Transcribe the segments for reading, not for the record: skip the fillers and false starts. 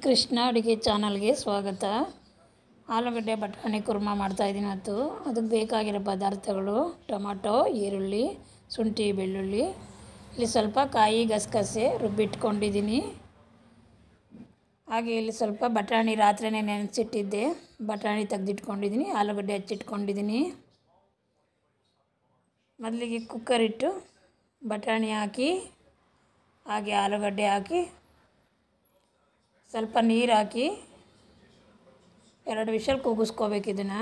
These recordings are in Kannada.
ಕೃಷ್ಣ ಅಡುಗೆ ಚಾನಲ್ಗೆ ಸ್ವಾಗತ. ಆಲೂಗಡ್ಡೆ ಬಟಾಣಿ ಕುರ್ಮಾ ಮಾಡ್ತಾಯಿದ್ದೀನಿ ಇವತ್ತು. ಅದಕ್ಕೆ ಬೇಕಾಗಿರೋ ಪದಾರ್ಥಗಳು ಟೊಮಾಟೊ, ಈರುಳ್ಳಿ, ಶುಂಠಿ, ಬೆಳ್ಳುಳ್ಳಿ. ಇಲ್ಲಿ ಸ್ವಲ್ಪ ಕಾಯಿ ಗಸಗಸೆ ರುಬ್ಬಿಟ್ಕೊಂಡಿದ್ದೀನಿ. ಹಾಗೆ ಇಲ್ಲಿ ಸ್ವಲ್ಪ ಬಟಾಣಿ ರಾತ್ರಿನೇ ನೆನೆಸಿಟ್ಟಿದ್ದೆ, ಬಟಾಣಿ ತೆಗೆದಿಟ್ಕೊಂಡಿದ್ದೀನಿ. ಆಲೂಗಡ್ಡೆ ಹಚ್ಚಿಟ್ಕೊಂಡಿದ್ದೀನಿ. ಮೊದಲಿಗೆ ಕುಕ್ಕರ್ ಇಟ್ಟು ಬಟಾಣಿ ಹಾಕಿ, ಹಾಗೆ ಆಲೂಗಡ್ಡೆ ಹಾಕಿ, ಸ್ವಲ್ಪ ನೀರು ಹಾಕಿ 2 ವಿಷಲ್ ಕೂಗಿಸ್ಕೋಬೇಕು. ಇದನ್ನು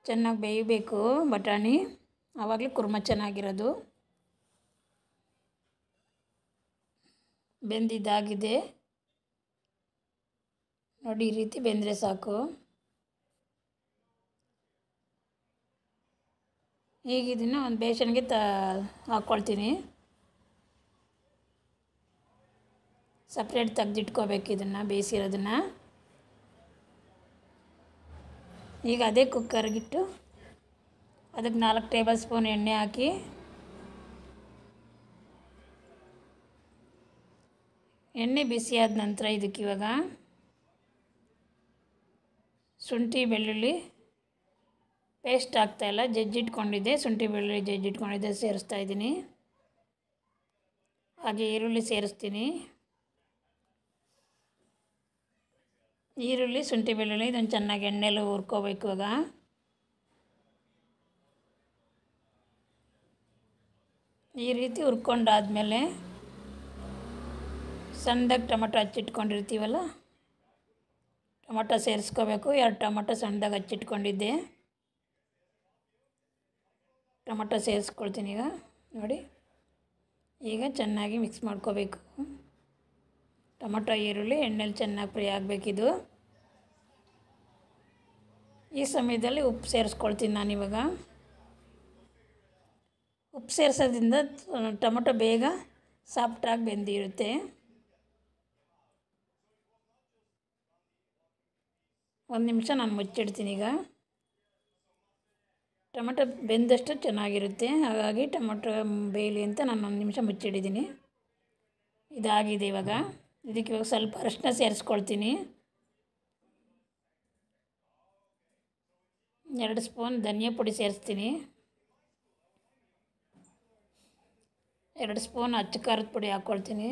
ಚೆನ್ನಾಗಿ ಬೇಯಬೇಕು ಬಟಾಣಿ, ಆವಾಗಲೇ ಕುರ್ಮ ಚೆನ್ನಾಗಿರೋದು. ಬೆಂದಿದ್ದಾಗಿದೆ ನೋಡಿ, ಈ ರೀತಿ ಬೆಂದರೆ ಸಾಕು. ಈಗ ಇದನ್ನು ಒಂದು ಬೇಸನ್ಗೆ ಹಾಕ್ಕೊಳ್ತೀನಿ. ಸಪ್ರೇಟ್ ತೆಗೆದಿಟ್ಕೋಬೇಕು ಇದನ್ನು ಬೇಯಿಸಿರೋದನ್ನು. ಈಗ ಅದೇ ಕುಕ್ಕರ್ಗಿಟ್ಟು ಅದಕ್ಕೆ 4 ಟೇಬಲ್ ಸ್ಪೂನ್ ಎಣ್ಣೆ ಹಾಕಿ, ಎಣ್ಣೆ ಬಿಸಿಯಾದ ನಂತರ ಇದಕ್ಕೆ ಇವಾಗ ಶುಂಠಿ ಬೆಳ್ಳುಳ್ಳಿ ಪೇಸ್ಟ್ ಹಾಕ್ತಾಯಿಲ್ಲ, ಜಜ್ಜಿಟ್ಕೊಂಡಿದ್ದೆ, ಶುಂಠಿ ಬೆಳ್ಳುಳ್ಳಿ ಜಜ್ಜಿಟ್ಕೊಂಡಿದ್ದೆ ಸೇರಿಸ್ತಾ ಇದ್ದೀನಿ. ಹಾಗೆ ಈರುಳ್ಳಿ ಸೇರಿಸ್ತೀನಿ. ಈರುಳ್ಳಿ, ಶುಂಠಿ ಬೆಳ್ಳುಳ್ಳಿ ಇದನ್ನು ಚೆನ್ನಾಗಿ ಎಣ್ಣೆಲಿ ಹುರ್ಕೋಬೇಕು. ಇವಾಗ ಈ ರೀತಿ ಹುರ್ಕೊಂಡಾದ್ಮೇಲೆ ಸಣ್ಣದಾಗಿ ಟೊಮಟೊ ಹಚ್ಚಿಟ್ಕೊಂಡಿರ್ತೀವಲ್ಲ, ಟೊಮಟೊ ಸೇರಿಸ್ಕೋಬೇಕು. 2 ಟೊಮಟೊ ಸಣ್ಣದಾಗಿ ಹಚ್ಚಿಟ್ಕೊಂಡಿದ್ದೆ, ಟೊಮಟೊ ಸೇರಿಸ್ಕೊಳ್ತೀನಿ. ಈಗ ನೋಡಿ, ಈಗ ಚೆನ್ನಾಗಿ ಮಿಕ್ಸ್ ಮಾಡ್ಕೋಬೇಕು. ಟೊಮಟೊ ಈರುಳ್ಳಿ ಎಣ್ಣೆಲಿ ಚೆನ್ನಾಗಿ ಫ್ರೈ ಆಗಬೇಕಿದು. ಈ ಸಮಯದಲ್ಲಿ ಉಪ್ಪು ಸೇರಿಸ್ಕೊಳ್ತೀನಿ ನಾನಿವಾಗ. ಉಪ್ಪು ಸೇರಿಸೋದ್ರಿಂದ ಟೊಮಟೊ ಬೇಗ ಸಾಫ್ಟಾಗಿ ಬೆಂದಿರುತ್ತೆ. 1 ನಿಮಿಷ ನಾನು ಮುಚ್ಚಿಡ್ತೀನಿ. ಈಗ ಟೊಮಟೊ ಬೆಂದಷ್ಟು ಚೆನ್ನಾಗಿರುತ್ತೆ, ಹಾಗಾಗಿ ಟೊಮಟೊ ಬೇಯಲಿ ಅಂತ ನಾನು 1 ನಿಮಿಷ ಮುಚ್ಚಿಡಿದ್ದೀನಿ. ಇದಾಗಿದೆ. ಇವಾಗ ಇದಕ್ಕೆ ಸ್ವಲ್ಪ ಅರಿಶಿನ ಸೇರಿಸ್ಕೊಳ್ತೀನಿ. 2 ಸ್ಪೂನ್ ಧನಿಯಾ ಪುಡಿ ಸೇರಿಸ್ತೀನಿ. 2 ಸ್ಪೂನ್ ಅಚ್ಚ ಖಾರದ ಪುಡಿ ಹಾಕ್ಕೊಳ್ತೀನಿ.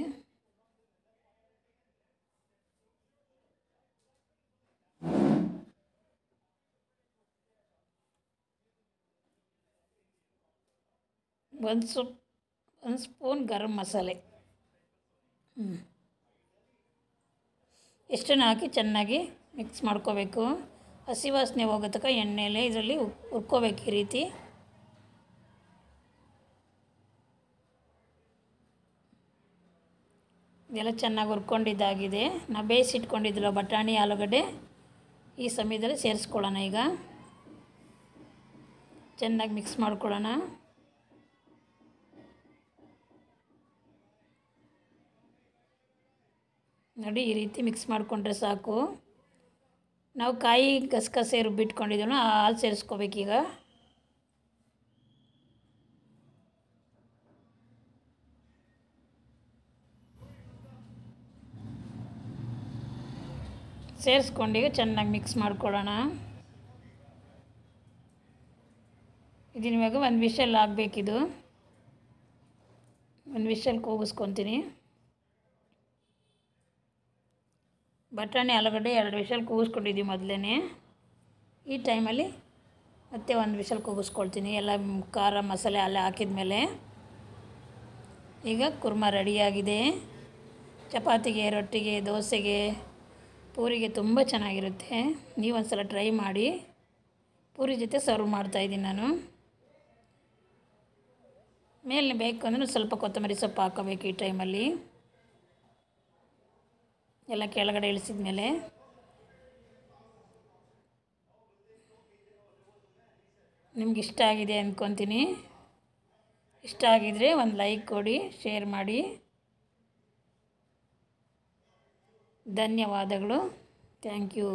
ಒಂದು ಸ್ಪೂನ್ ಗರಂ ಮಸಾಲೆ. ಎಷ್ಟನ್ನು ಹಾಕಿ ಚೆನ್ನಾಗಿ ಮಿಕ್ಸ್ ಮಾಡ್ಕೋಬೇಕು. ಹಸಿ ವಾಸನೆ ಹೋಗೋ ತನಕ ಎಣ್ಣೆಲೆ ಇದರಲ್ಲಿ ಹುರ್ಕೋಬೇಕು. ಈ ರೀತಿ ಇದೆಲ್ಲ ಚೆನ್ನಾಗಿ ಹುರ್ಕೊಂಡಿದ್ದಾಗಿದೆ. ನಾವು ಬೇಯಿಸಿಟ್ಕೊಂಡಿದ್ದಿಲ್ಲ ಬಟಾಣಿ ಆಲೂಗಡ್ಡೆ, ಈ ಸಮಯದಲ್ಲಿ ಸೇರಿಸ್ಕೊಳ್ಳೋಣ. ಈಗ ಚೆನ್ನಾಗಿ ಮಿಕ್ಸ್ ಮಾಡ್ಕೊಳ್ಳೋಣ. ನೋಡಿ, ಈ ರೀತಿ ಮಿಕ್ಸ್ ಮಾಡಿಕೊಂಡ್ರೆ ಸಾಕು. ನಾವು ಕಾಯಿ ಗಸಗಸೆ ರುಬ್ಬಿಟ್ಕೊಂಡಿದ್ದೀವಿ, ಆ ಹಾಲು ಸೇರಿಸ್ಕೋಬೇಕೀಗ. ಸೇರಿಸ್ಕೊಂಡೀಗ ಚೆನ್ನಾಗಿ ಮಿಕ್ಸ್ ಮಾಡ್ಕೊಳ್ಳೋಣ. ಇದನ್ನ ಇವಾಗ 1 ವಿಷಲ್ ಆಗಬೇಕಿದು. 1 ವಿಷಲ್ ಕೂಗಿಸ್ಕೊತೀನಿ. ಬಟಾಣಿ ಆಲೂಗಡ್ಡೆ 2 ವಿಷಲ್ ಕೂಗಿಸ್ಕೊಂಡಿದ್ದೀವಿ ಮೊದಲೇ. ಈ ಟೈಮಲ್ಲಿ ಮತ್ತೆ 1 ವಿಷಲ್ ಕೂಗಿಸ್ಕೊಳ್ತೀನಿ. ಎಲ್ಲ ಖಾರ ಮಸಾಲೆ ಎಲ್ಲ ಹಾಕಿದ ಮೇಲೆ ಈಗ ಕುರ್ಮಾ ರೆಡಿಯಾಗಿದೆ. ಚಪಾತಿಗೆ, ರೊಟ್ಟಿಗೆ, ದೋಸೆಗೆ, ಪೂರಿಗೆ ತುಂಬ ಚೆನ್ನಾಗಿರುತ್ತೆ. ನೀವೊಂದು ಸಲ ಟ್ರೈ ಮಾಡಿ. ಪೂರಿ ಜೊತೆ ಸರ್ವ್ ಮಾಡ್ತಾಯಿದ್ದೀನಿ ನಾನು. ಮೇಲೆ ಬೇಕು ಅಂದರೆ ಸ್ವಲ್ಪ ಕೊತ್ತಂಬರಿ ಸೊಪ್ಪು ಹಾಕೋಬೇಕು ಈ ಟೈಮಲ್ಲಿ. ಎಲ್ಲ ಕೆಳಗಡೆ ಇಳಿಸಿದ ಮೇಲೆ ನಿಮ್ಗೆ ಇಷ್ಟ ಆಗಿದೆ ಅಂದ್ಕೊತೀನಿ. ಇಷ್ಟ ಆಗಿದರೆ ಒಂದು ಲೈಕ್ ಕೊಡಿ, ಶೇರ್ ಮಾಡಿ. ಧನ್ಯವಾದಗಳು. Thank you.